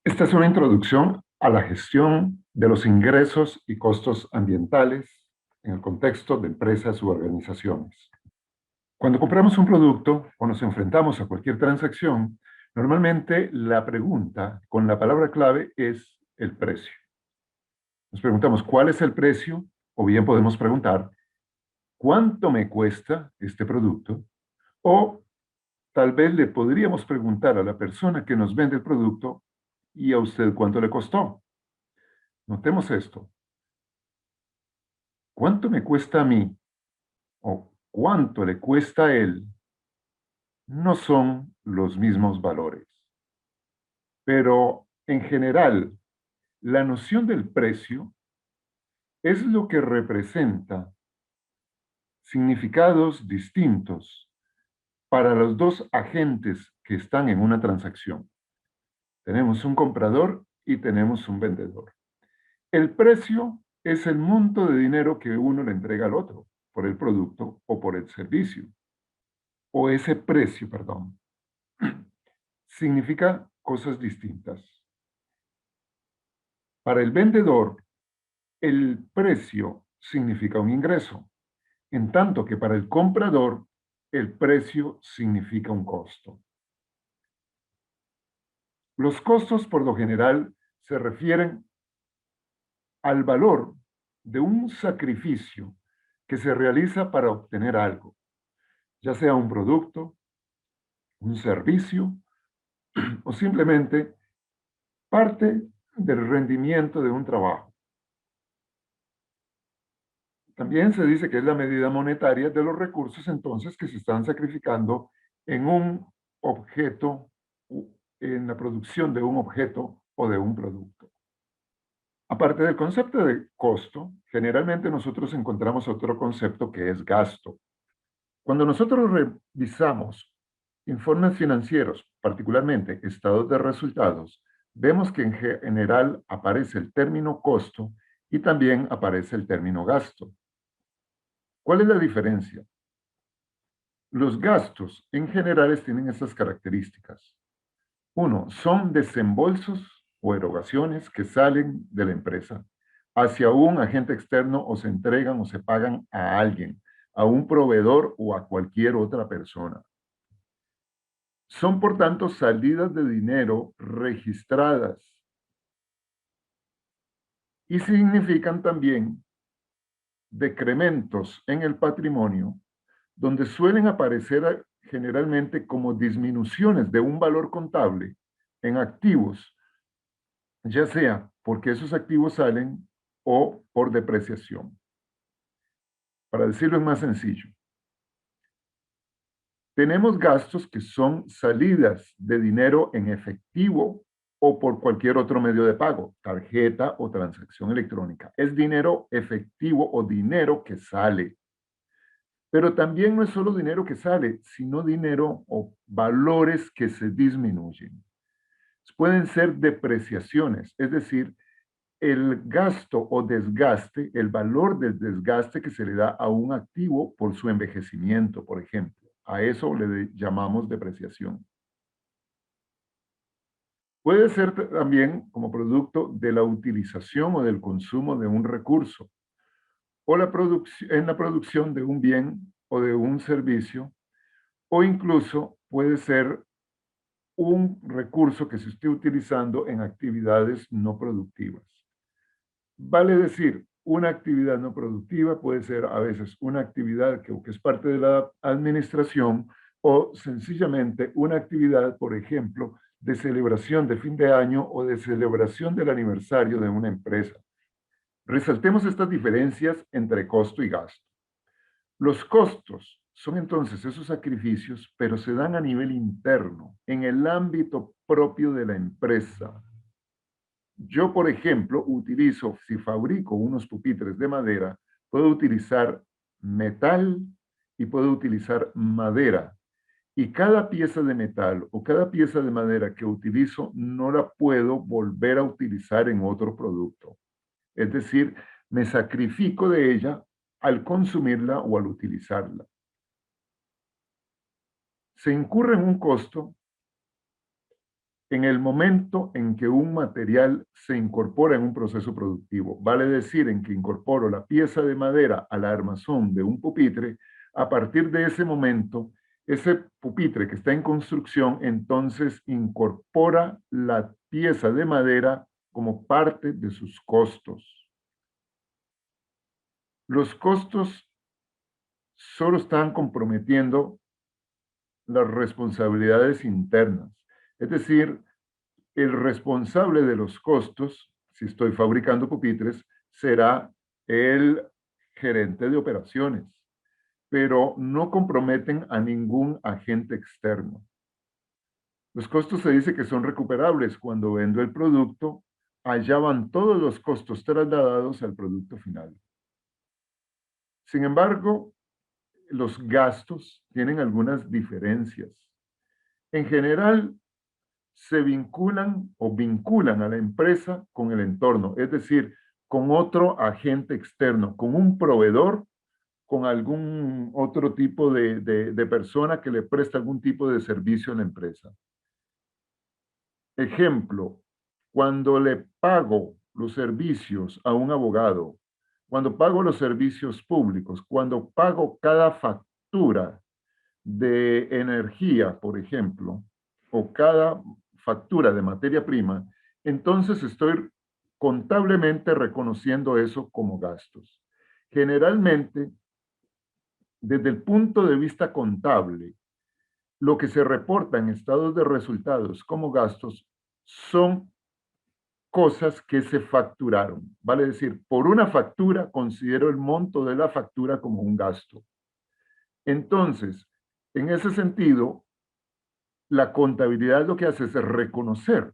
Esta es una introducción a la gestión de los ingresos y costos ambientales en el contexto de empresas u organizaciones. Cuando compramos un producto o nos enfrentamos a cualquier transacción, normalmente la pregunta con la palabra clave es el precio. Nos preguntamos cuál es el precio, o bien podemos preguntar cuánto me cuesta este producto, o tal vez le podríamos preguntar a la persona que nos vende el producto y a usted cuánto le costó. Notemos esto. ¿Cuánto me cuesta a mí o cuánto le cuesta a él? No son los mismos valores. Pero en general, la noción del precio es lo que representa significados distintos para los dos agentes que están en una transacción. Tenemos un comprador y tenemos un vendedor. El precio es el monto de dinero que uno le entrega al otro por el producto o por el servicio. O ese precio, perdón, significa cosas distintas. Para el vendedor, el precio significa un ingreso, en tanto que para el comprador, el precio significa un costo. Los costos, por lo general, se refieren al valor de un sacrificio que se realiza para obtener algo, ya sea un producto, un servicio o simplemente parte del rendimiento de un trabajo. También se dice que es la medida monetaria de los recursos entonces que se están sacrificando en un objeto, en la producción de un objeto o de un producto. Aparte del concepto de costo, generalmente nosotros encontramos otro concepto que es gasto. Cuando nosotros revisamos informes financieros, particularmente estados de resultados, vemos que en general aparece el término costo y también aparece el término gasto. ¿Cuál es la diferencia? Los gastos en generales tienen estas características. Uno, son desembolsos o erogaciones que salen de la empresa hacia un agente externo o se entregan o se pagan a alguien, a un proveedor o a cualquier otra persona. Son, por tanto, salidas de dinero registradas y significan también decrementos en el patrimonio donde suelen aparecer generalmente como disminuciones de un valor contable en activos, ya sea porque esos activos salen o por depreciación. Para decirlo en más sencillo, tenemos gastos que son salidas de dinero en efectivo o por cualquier otro medio de pago, tarjeta o transacción electrónica. Es dinero efectivo o dinero que sale. Pero también no es solo dinero que sale, sino dinero o valores que se disminuyen. Pueden ser depreciaciones, es decir, el gasto o desgaste, el valor del desgaste que se le da a un activo por su envejecimiento, por ejemplo. A eso le llamamos depreciación. Puede ser también como producto de la utilización o del consumo de un recurso o en la producción de un bien o de un servicio, o incluso puede ser un recurso que se esté utilizando en actividades no productivas. Vale decir, una actividad no productiva puede ser a veces una actividad que es parte de la administración o sencillamente una actividad, por ejemplo, de celebración de fin de año o de celebración del aniversario de una empresa. Resaltemos estas diferencias entre costo y gasto. Los costos son entonces esos sacrificios, pero se dan a nivel interno, en el ámbito propio de la empresa. Yo, por ejemplo, si fabrico unos pupitres de madera, puedo utilizar metal y puedo utilizar madera. Y cada pieza de metal o cada pieza de madera que utilizo no la puedo volver a utilizar en otro producto. Es decir, me sacrifico de ella al consumirla o al utilizarla. Se incurre en un costo en el momento en que un material se incorpora en un proceso productivo. Vale decir, en que incorporo la pieza de madera al armazón de un pupitre, a partir de ese momento, ese pupitre que está en construcción, entonces incorpora la pieza de madera como parte de sus costos. Los costos solo están comprometiendo las responsabilidades internas. Es decir, el responsable de los costos, si estoy fabricando pupitres, será el gerente de operaciones, pero no comprometen a ningún agente externo. Los costos se dice que son recuperables cuando vendo el producto, allá van todos los costos trasladados al producto final. Sin embargo, los gastos tienen algunas diferencias. En general, se vinculan a la empresa con el entorno, es decir, con otro agente externo, con un proveedor, con algún otro tipo de persona que le presta algún tipo de servicio a la empresa. Ejemplo, cuando le pago los servicios a un abogado, cuando pago los servicios públicos, cuando pago cada factura de energía, por ejemplo, o cada factura de materia prima, entonces estoy contablemente reconociendo eso como gastos. Generalmente, desde el punto de vista contable, lo que se reporta en estados de resultados como gastos son cosas que se facturaron. Vale decir, por una factura considero el monto de la factura como un gasto. Entonces, en ese sentido, la contabilidad lo que hace es reconocer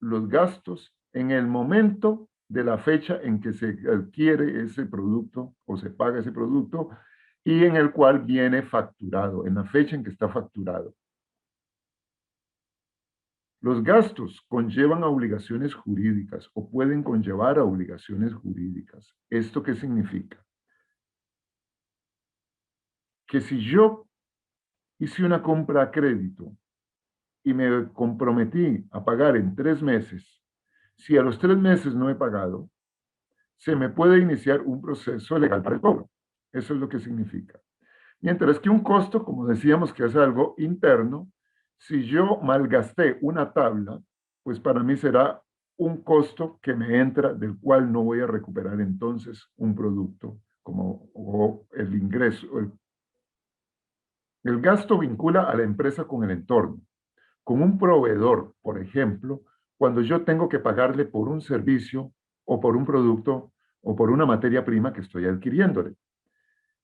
los gastos en el momento de la fecha en que se adquiere ese producto o se paga ese producto y en el cual viene facturado, en la fecha en que está facturado. Los gastos conllevan a obligaciones jurídicas o pueden conllevar a obligaciones jurídicas. ¿Esto qué significa? Que si yo hice una compra a crédito y me comprometí a pagar en 3 meses, si a los 3 meses no he pagado, se me puede iniciar un proceso legal para el cobro. Eso es lo que significa. Mientras que un costo, como decíamos que es algo interno, si yo malgasté una tabla, pues para mí será un costo que me entra del cual no voy a recuperar entonces un producto como o el ingreso. El gasto vincula a la empresa con el entorno. Con un proveedor, por ejemplo, cuando yo tengo que pagarle por un servicio o por un producto o por una materia prima que estoy adquiriéndole.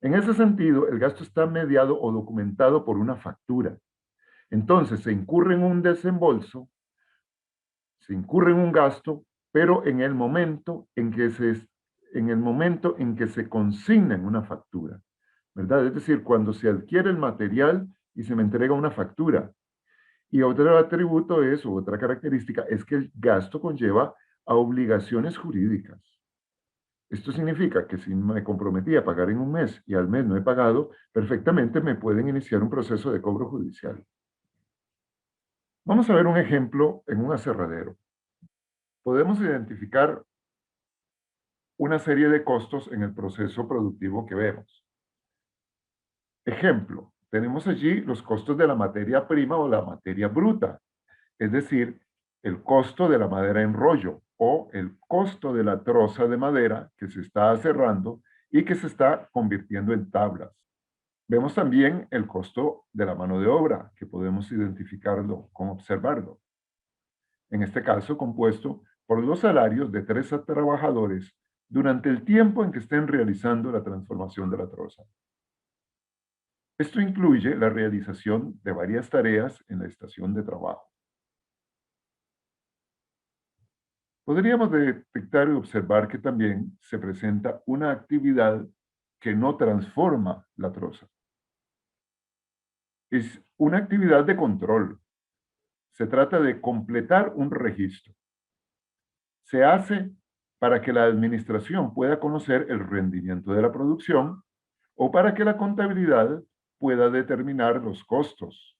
En ese sentido, el gasto está mediado o documentado por una factura. Entonces, se incurre en un desembolso, se incurre en un gasto, pero en el momento en que se consigna en una factura, ¿verdad? Es decir, cuando se adquiere el material y se me entrega una factura. Y otro atributo es, o otra característica, es que el gasto conlleva a obligaciones jurídicas. Esto significa que si me comprometí a pagar en un mes y al mes no he pagado, perfectamente me pueden iniciar un proceso de cobro judicial. Vamos a ver un ejemplo en un aserradero. Podemos identificar una serie de costos en el proceso productivo que vemos. Ejemplo, tenemos allí los costos de la materia prima o la materia bruta, es decir, el costo de la madera en rollo o el costo de la troza de madera que se está aserrando y que se está convirtiendo en tablas. Vemos también el costo de la mano de obra, que podemos identificarlo con observarlo. En este caso, compuesto por los salarios de 3 trabajadores durante el tiempo en que estén realizando la transformación de la troza. Esto incluye la realización de varias tareas en la estación de trabajo. Podríamos detectar y observar que también se presenta una actividad que no transforma la troza. Es una actividad de control. Se trata de completar un registro. Se hace para que la administración pueda conocer el rendimiento de la producción o para que la contabilidad pueda determinar los costos.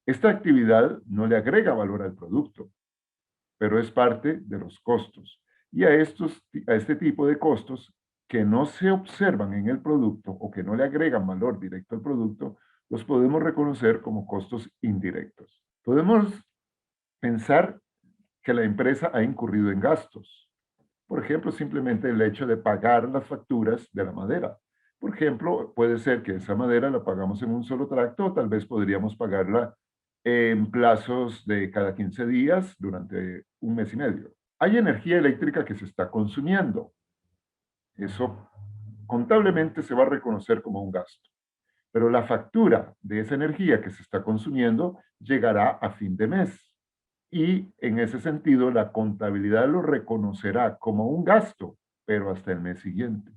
Esta actividad no le agrega valor al producto, pero es parte de los costos. Y a este tipo de costos que no se observan en el producto o que no le agregan valor directo al producto, los podemos reconocer como costos indirectos. Podemos pensar que la empresa ha incurrido en gastos. Por ejemplo, simplemente el hecho de pagar las facturas de la madera. Por ejemplo, puede ser que esa madera la pagamos en un solo tracto, o tal vez podríamos pagarla en plazos de cada 15 días durante un mes y medio. Hay energía eléctrica que se está consumiendo. Eso contablemente se va a reconocer como un gasto. Pero la factura de esa energía que se está consumiendo llegará a fin de mes. Y en ese sentido, la contabilidad lo reconocerá como un gasto, pero hasta el mes siguiente.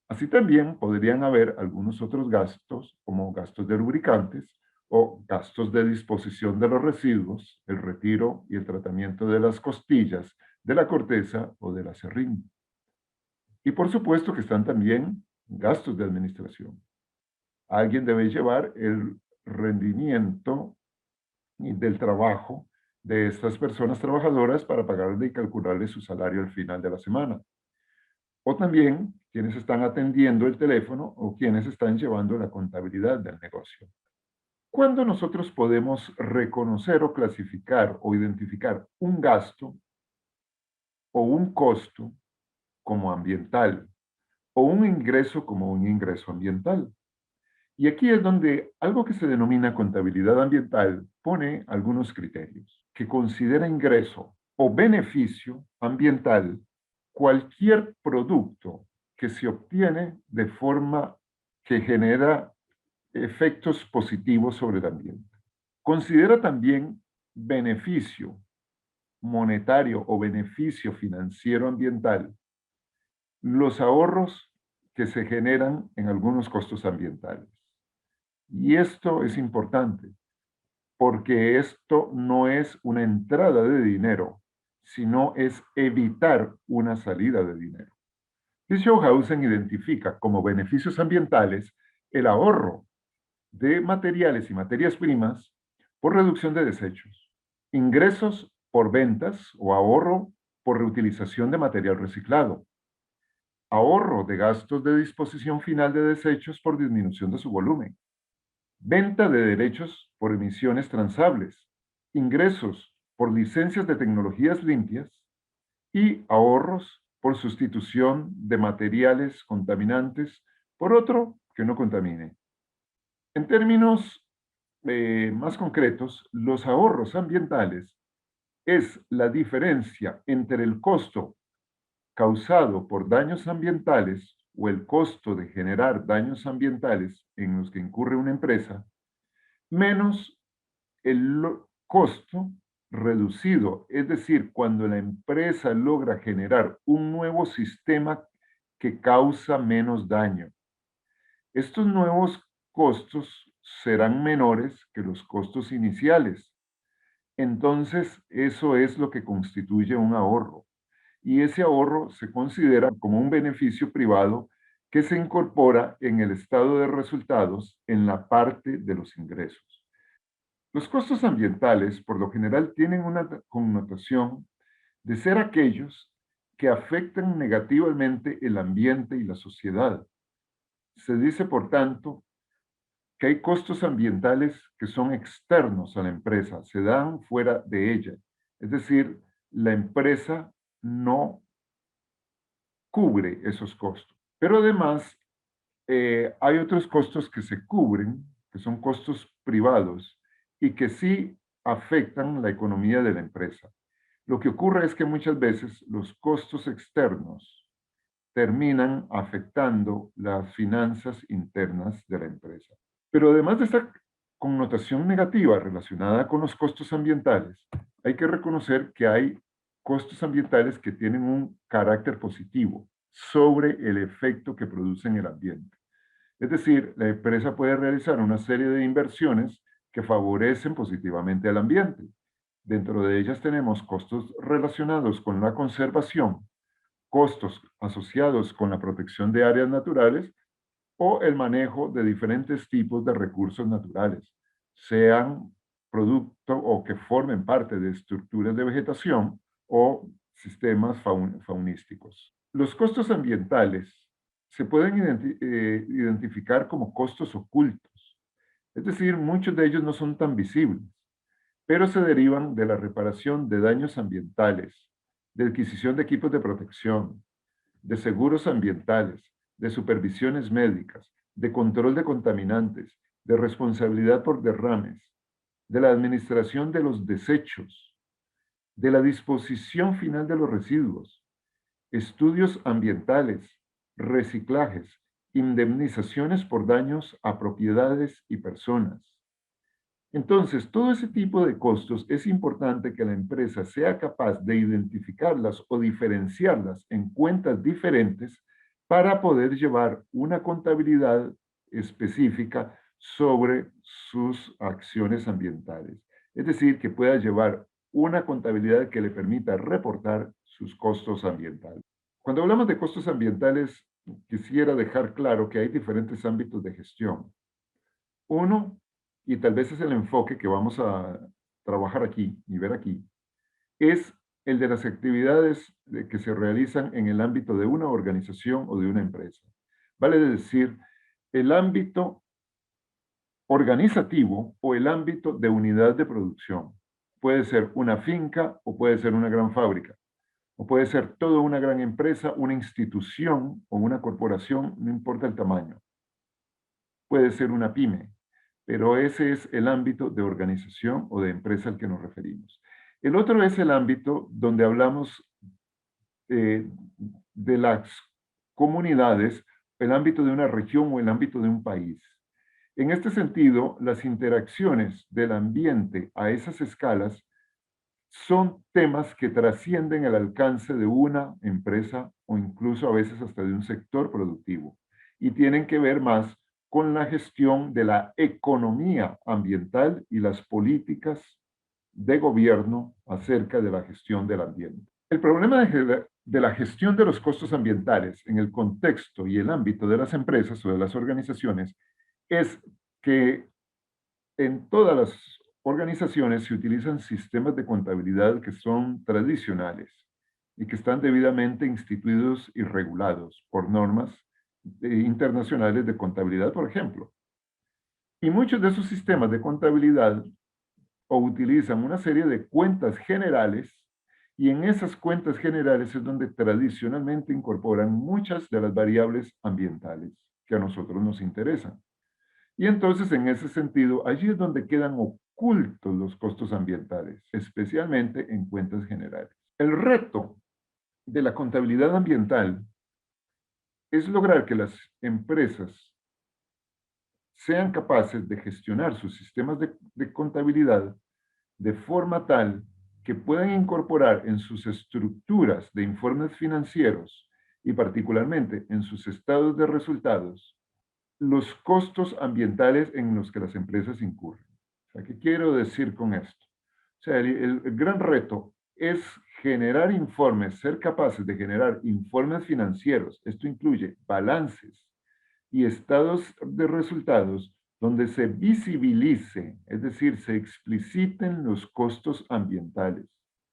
Así también podrían haber algunos otros gastos, como gastos de lubricantes o gastos de disposición de los residuos, el retiro y el tratamiento de las costillas, de la corteza o del acerrín. Y por supuesto que están también gastos de administración. Alguien debe llevar el rendimiento del trabajo de estas personas trabajadoras para pagarle y calcularle su salario al final de la semana. O también quienes están atendiendo el teléfono o quienes están llevando la contabilidad del negocio. ¿Cuándo nosotros podemos reconocer o clasificar o identificar un gasto o un costo como ambiental o un ingreso como un ingreso ambiental? Y aquí es donde algo que se denomina contabilidad ambiental pone algunos criterios, que considera ingreso o beneficio ambiental cualquier producto que se obtiene de forma que genera efectos positivos sobre el ambiente. Considera también beneficio monetario o beneficio financiero ambiental los ahorros que se generan en algunos costos ambientales. Y esto es importante porque esto no es una entrada de dinero, sino es evitar una salida de dinero. Schauhausen identifica como beneficios ambientales el ahorro de materiales y materias primas por reducción de desechos, ingresos por ventas o ahorro por reutilización de material reciclado, ahorro de gastos de disposición final de desechos por disminución de su volumen, venta de derechos por emisiones transables, ingresos por licencias de tecnologías limpias y ahorros por sustitución de materiales contaminantes por otro que no contamine. En términos más concretos, los ahorros ambientales es la diferencia entre el costo causado por daños ambientales o el costo de generar daños ambientales en los que incurre una empresa, menos el costo reducido, es decir, cuando la empresa logra generar un nuevo sistema que causa menos daño. Estos nuevos costos serán menores que los costos iniciales. Entonces, eso es lo que constituye un ahorro. Y ese ahorro se considera como un beneficio privado que se incorpora en el estado de resultados en la parte de los ingresos. Los costos ambientales, por lo general, tienen una connotación de ser aquellos que afectan negativamente el ambiente y la sociedad. Se dice, por tanto, que hay costos ambientales que son externos a la empresa, se dan fuera de ella. Es decir, la empresa no cubre esos costos. Pero además, hay otros costos que se cubren, que son costos privados y que sí afectan la economía de la empresa. Lo que ocurre es que muchas veces los costos externos terminan afectando las finanzas internas de la empresa. Pero además de esta connotación negativa relacionada con los costos ambientales, hay que reconocer que hay costos ambientales que tienen un carácter positivo sobre el efecto que produce en el ambiente. Es decir, la empresa puede realizar una serie de inversiones que favorecen positivamente al ambiente. Dentro de ellas tenemos costos relacionados con la conservación, costos asociados con la protección de áreas naturales o el manejo de diferentes tipos de recursos naturales, sean producto o que formen parte de estructuras de vegetación o sistemas faunísticos. Los costos ambientales se pueden identificar como costos ocultos, es decir, muchos de ellos no son tan visibles, pero se derivan de la reparación de daños ambientales, de adquisición de equipos de protección, de seguros ambientales, de supervisiones médicas, de control de contaminantes, de responsabilidad por derrames, de la administración de los desechos, de la disposición final de los residuos, estudios ambientales, reciclajes, indemnizaciones por daños a propiedades y personas. Entonces, todo ese tipo de costos es importante que la empresa sea capaz de identificarlas o diferenciarlas en cuentas diferentes para poder llevar una contabilidad específica sobre sus acciones ambientales. Es decir, que pueda llevar una contabilidad que le permita reportar sus costos ambientales. Cuando hablamos de costos ambientales, quisiera dejar claro que hay diferentes ámbitos de gestión. Uno, y tal vez es el enfoque que vamos a trabajar aquí y ver aquí, es el de las actividades que se realizan en el ámbito de una organización o de una empresa. Vale decir, el ámbito organizativo o el ámbito de unidad de producción. Puede ser una finca o puede ser una gran fábrica, o puede ser toda una gran empresa, una institución o una corporación, no importa el tamaño. Puede ser una pyme, pero ese es el ámbito de organización o de empresa al que nos referimos. El otro es el ámbito donde hablamos eh, de las comunidades, el ámbito de una región o el ámbito de un país. En este sentido, las interacciones del ambiente a esas escalas son temas que trascienden el alcance de una empresa o incluso a veces hasta de un sector productivo y tienen que ver más con la gestión de la economía ambiental y las políticas de gobierno acerca de la gestión del ambiente. El problema de la gestión de los costos ambientales en el contexto y el ámbito de las empresas o de las organizaciones es que en todas las organizaciones se utilizan sistemas de contabilidad que son tradicionales y que están debidamente instituidos y regulados por normas internacionales de contabilidad, por ejemplo. Y muchos de esos sistemas de contabilidad o utilizan una serie de cuentas generales y en esas cuentas generales es donde tradicionalmente incorporan muchas de las variables ambientales que a nosotros nos interesan. Y entonces, en ese sentido, allí es donde quedan ocultos los costos ambientales, especialmente en cuentas generales. El reto de la contabilidad ambiental es lograr que las empresas sean capaces de gestionar sus sistemas de contabilidad de forma tal que puedan incorporar en sus estructuras de informes financieros y particularmente en sus estados de resultados los costos ambientales en los que las empresas incurren. O sea, ¿qué quiero decir con esto? O sea, el gran reto es generar informes, ser capaces de generar informes financieros. Esto incluye balances y estados de resultados donde se visibilice, es decir, se expliciten los costos ambientales.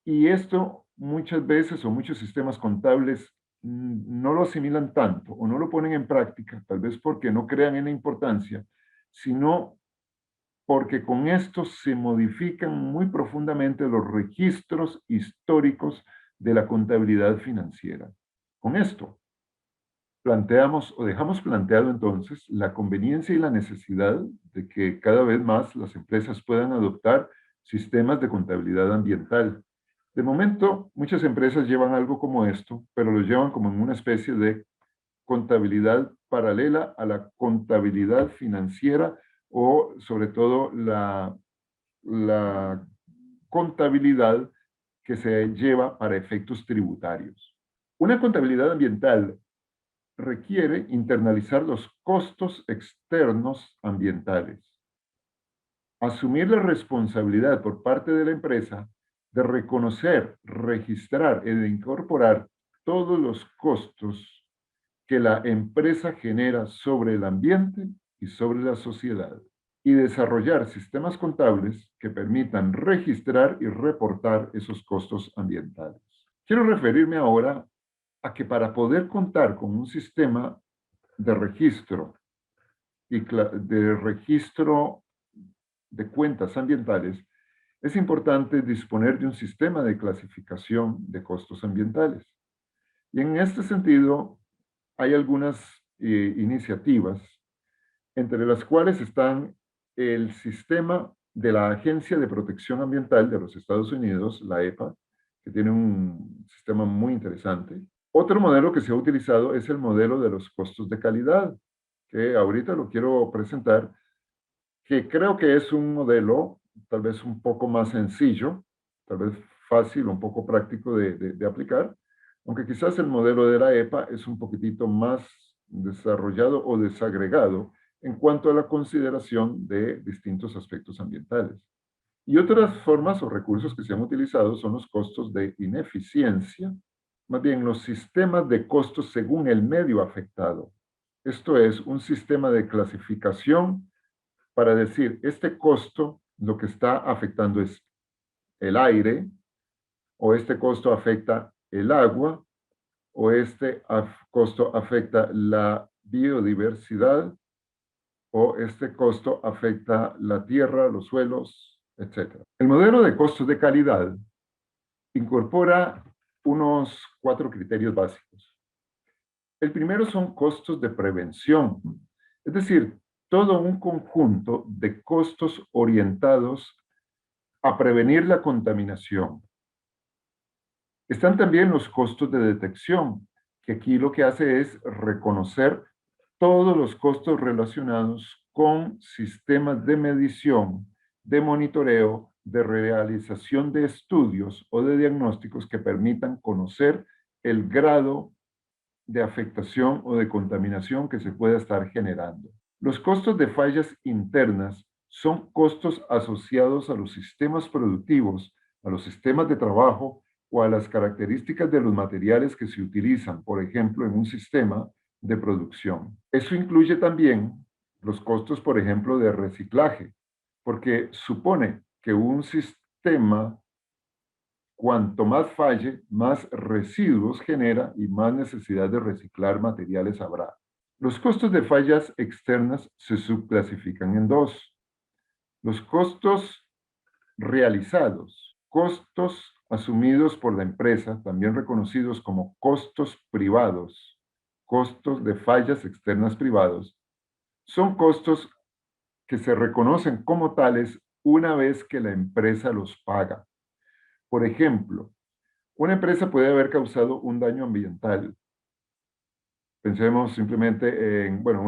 Y esto muchas veces o muchos sistemas contables no lo asimilan tanto o no lo ponen en práctica, tal vez porque no crean en la importancia, sino porque con esto se modifican muy profundamente los registros históricos de la contabilidad financiera. Con esto planteamos o dejamos planteado entonces la conveniencia y la necesidad de que cada vez más las empresas puedan adoptar sistemas de contabilidad ambiental. De momento, muchas empresas llevan algo como esto, pero lo llevan como en una especie de contabilidad paralela a la contabilidad financiera o sobre todo la contabilidad que se lleva para efectos tributarios. Una contabilidad ambiental requiere internalizar los costos externos ambientales, asumir la responsabilidad por parte de la empresa de reconocer, registrar y de incorporar todos los costos que la empresa genera sobre el ambiente y sobre la sociedad. y desarrollar sistemas contables que permitan registrar y reportar esos costos ambientales. Quiero referirme ahora a que para poder contar con un sistema de registro y de registro de cuentas ambientales, es importante disponer de un sistema de clasificación de costos ambientales. Y en este sentido, hay algunas iniciativas, entre las cuales están el sistema de la Agencia de Protección Ambiental de los Estados Unidos, la EPA, que tiene un sistema muy interesante. Otro modelo que se ha utilizado es el modelo de los costos de calidad, que ahorita lo quiero presentar, que creo que es un modelo tal vez un poco más sencillo, tal vez fácil, un poco práctico de aplicar, aunque quizás el modelo de la EPA es un poquitito más desarrollado o desagregado en cuanto a la consideración de distintos aspectos ambientales. Y otras formas o recursos que se han utilizado son los costos de ineficiencia, más bien los sistemas de costos según el medio afectado. Esto es un sistema de clasificación para decir, este costo lo que está afectando es el aire, o este costo afecta el agua, o este costo afecta la biodiversidad, o este costo afecta la tierra, los suelos, etc. El modelo de costos de calidad incorpora unos 4 criterios básicos. El primero son costos de prevención, es decir, todo un conjunto de costos orientados a prevenir la contaminación. Están también los costos de detección, que aquí lo que hace es reconocer todos los costos relacionados con sistemas de medición, de monitoreo, de realización de estudios o de diagnósticos que permitan conocer el grado de afectación o de contaminación que se pueda estar generando. Los costos de fallas internas son costos asociados a los sistemas productivos, a los sistemas de trabajo o a las características de los materiales que se utilizan, por ejemplo, en un sistema de producción. Eso incluye también los costos, por ejemplo, de reciclaje, porque supone que un sistema, cuanto más falle, más residuos genera y más necesidad de reciclar materiales habrá. Los costos de fallas externas se subclasifican en dos. Los costos realizados, costos asumidos por la empresa, también reconocidos como costos privados, costos de fallas externas privados, son costos que se reconocen como tales una vez que la empresa los paga. Por ejemplo, una empresa puede haber causado un daño ambiental. Pensemos simplemente en, bueno,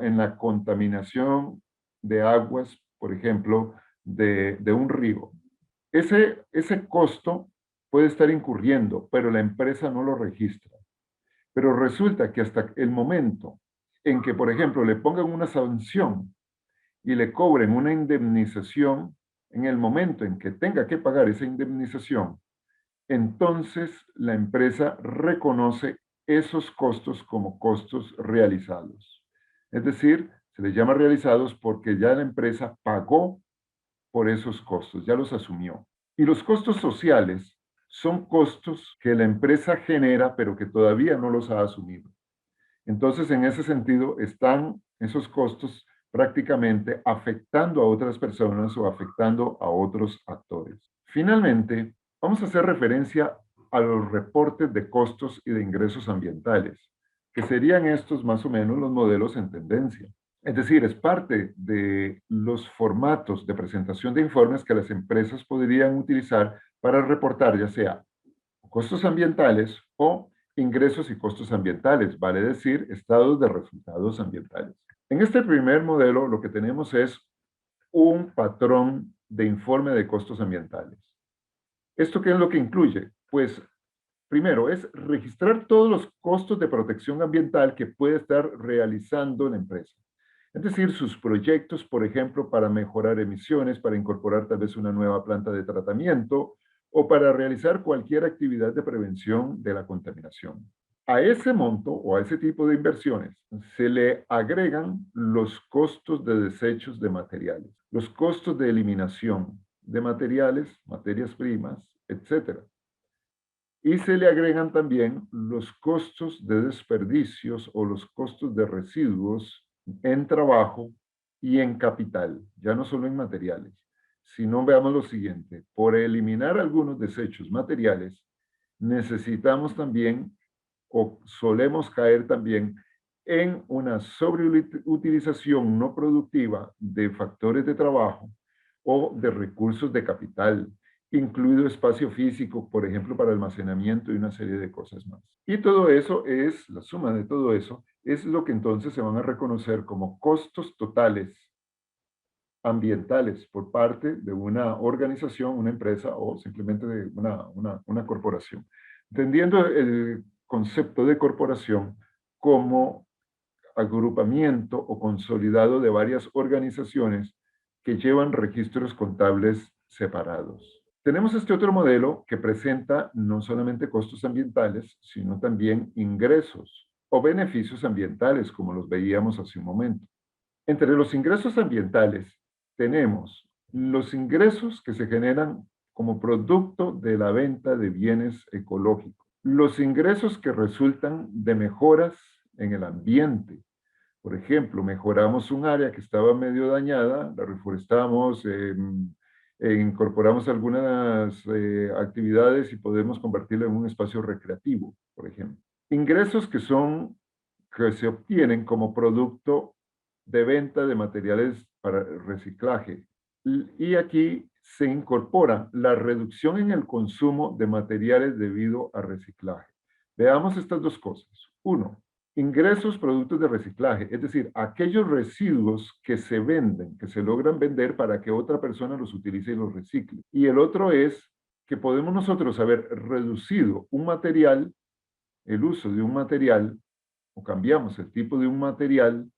en la contaminación de aguas, por ejemplo, de un río. Ese costo puede estar incurriendo, pero la empresa no lo registra. Pero resulta que hasta el momento en que, por ejemplo, le pongan una sanción y le cobren una indemnización, en el momento en que tenga que pagar esa indemnización, entonces la empresa reconoce esos costos como costos realizados. Es decir, se les llama realizados porque ya la empresa pagó por esos costos, ya los asumió. Y los costos sociales son costos que la empresa genera, pero que todavía no los ha asumido. Entonces, en ese sentido, están esos costos prácticamente afectando a otras personas o afectando a otros actores. Finalmente, vamos a hacer referencia a los reportes de costos y de ingresos ambientales, que serían estos más o menos los modelos en tendencia. Es decir, es parte de los formatos de presentación de informes que las empresas podrían utilizar para reportar ya sea costos ambientales o ingresos y costos ambientales, vale decir, estados de resultados ambientales. En este primer modelo lo que tenemos es un patrón de informe de costos ambientales. ¿Esto qué es lo que incluye? Pues primero es registrar todos los costos de protección ambiental que puede estar realizando la empresa. Es decir, sus proyectos, por ejemplo, para mejorar emisiones, para incorporar tal vez una nueva planta de tratamiento o para realizar cualquier actividad de prevención de la contaminación. A ese monto o a ese tipo de inversiones se le agregan los costos de desechos de materiales, los costos de eliminación de materiales, materias primas, etcétera. Y se le agregan también los costos de desperdicios o los costos de residuos en trabajo y en capital, ya no solo en materiales, sino veamos lo siguiente, por eliminar algunos desechos materiales, necesitamos también o solemos caer también en una sobreutilización no productiva de factores de trabajo o de recursos de capital, incluido espacio físico, por ejemplo, para almacenamiento y una serie de cosas más. Y todo eso es, la suma de todo eso, es lo que entonces se van a reconocer como costos totales ambientales por parte de una organización, una empresa o simplemente de una corporación. Entendiendo el concepto de corporación como agrupamiento o consolidado de varias organizaciones que llevan registros contables separados. Tenemos este otro modelo que presenta no solamente costos ambientales, sino también ingresos o beneficios ambientales, como los veíamos hace un momento. Entre los ingresos ambientales tenemos los ingresos que se generan como producto de la venta de bienes ecológicos, los ingresos que resultan de mejoras en el ambiente. Por ejemplo, mejoramos un área que estaba medio dañada, la reforestamos, incorporamos algunas actividades y podemos convertirla en un espacio recreativo, por ejemplo. Ingresos que se obtienen como producto de venta de materiales para reciclaje. Y aquí se incorpora la reducción en el consumo de materiales debido a reciclaje. Veamos estas dos cosas. Uno, ingresos productos de reciclaje, es decir, aquellos residuos que se venden, que se logran vender para que otra persona los utilice y los recicle. Y el otro es que podemos nosotros haber reducido un material, el uso de un material, o cambiamos el tipo de un material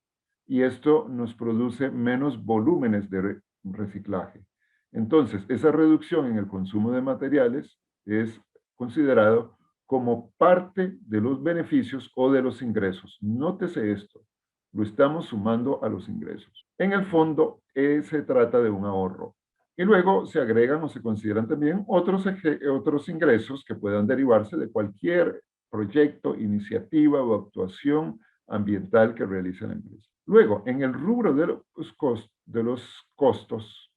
y esto nos produce menos volúmenes de reciclaje. Entonces, esa reducción en el consumo de materiales es considerado como parte de los beneficios o de los ingresos. Nótese esto, lo estamos sumando a los ingresos. En el fondo, se trata de un ahorro. Y luego se agregan o se consideran también otros ingresos que puedan derivarse de cualquier proyecto, iniciativa o actuación ambiental que realice la empresa. Luego, en el rubro de los costos,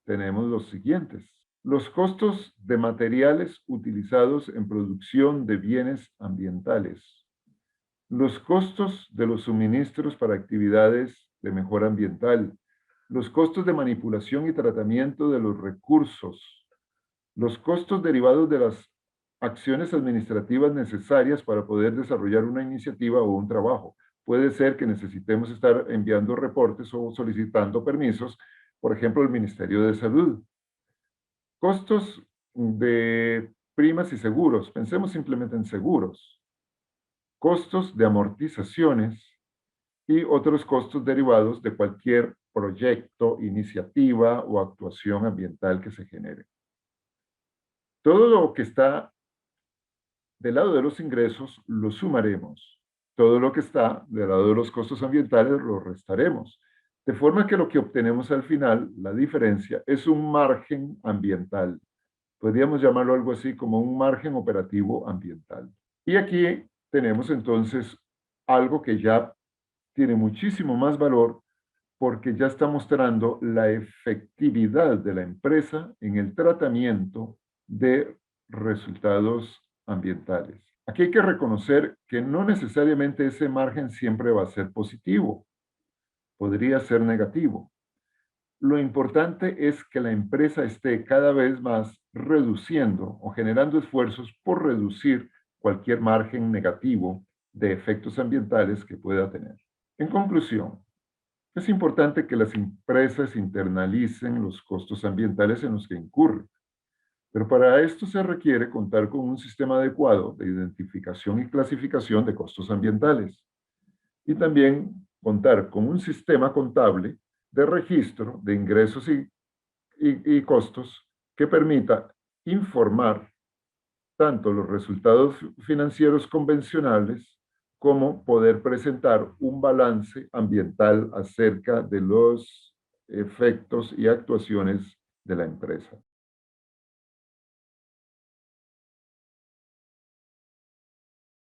tenemos los siguientes. Los costos de materiales utilizados en producción de bienes ambientales. Los costos de los suministros para actividades de mejora ambiental. Los costos de manipulación y tratamiento de los recursos. Los costos derivados de las acciones administrativas necesarias para poder desarrollar una iniciativa o un trabajo. Puede ser que necesitemos estar enviando reportes o solicitando permisos, por ejemplo, el Ministerio de Salud. Costos de primas y seguros. Pensemos simplemente en seguros. Costos de amortizaciones y otros costos derivados de cualquier proyecto, iniciativa o actuación ambiental que se genere. Todo lo que está del lado de los ingresos lo sumaremos. Todo lo que está del lado de los costos ambientales lo restaremos. De forma que lo que obtenemos al final, la diferencia, es un margen ambiental. Podríamos llamarlo algo así como un margen operativo ambiental. Y aquí tenemos entonces algo que ya tiene muchísimo más valor porque ya está mostrando la efectividad de la empresa en el tratamiento de resultados ambientales. Aquí hay que reconocer que no necesariamente ese margen siempre va a ser positivo, podría ser negativo. Lo importante es que la empresa esté cada vez más reduciendo o generando esfuerzos por reducir cualquier margen negativo de efectos ambientales que pueda tener. En conclusión, es importante que las empresas internalicen los costos ambientales en los que incurren, pero para esto se requiere contar con un sistema adecuado de identificación y clasificación de costos ambientales y también contar con un sistema contable de registro de ingresos y costos que permita informar tanto los resultados financieros convencionales como poder presentar un balance ambiental acerca de los efectos y actuaciones de la empresa.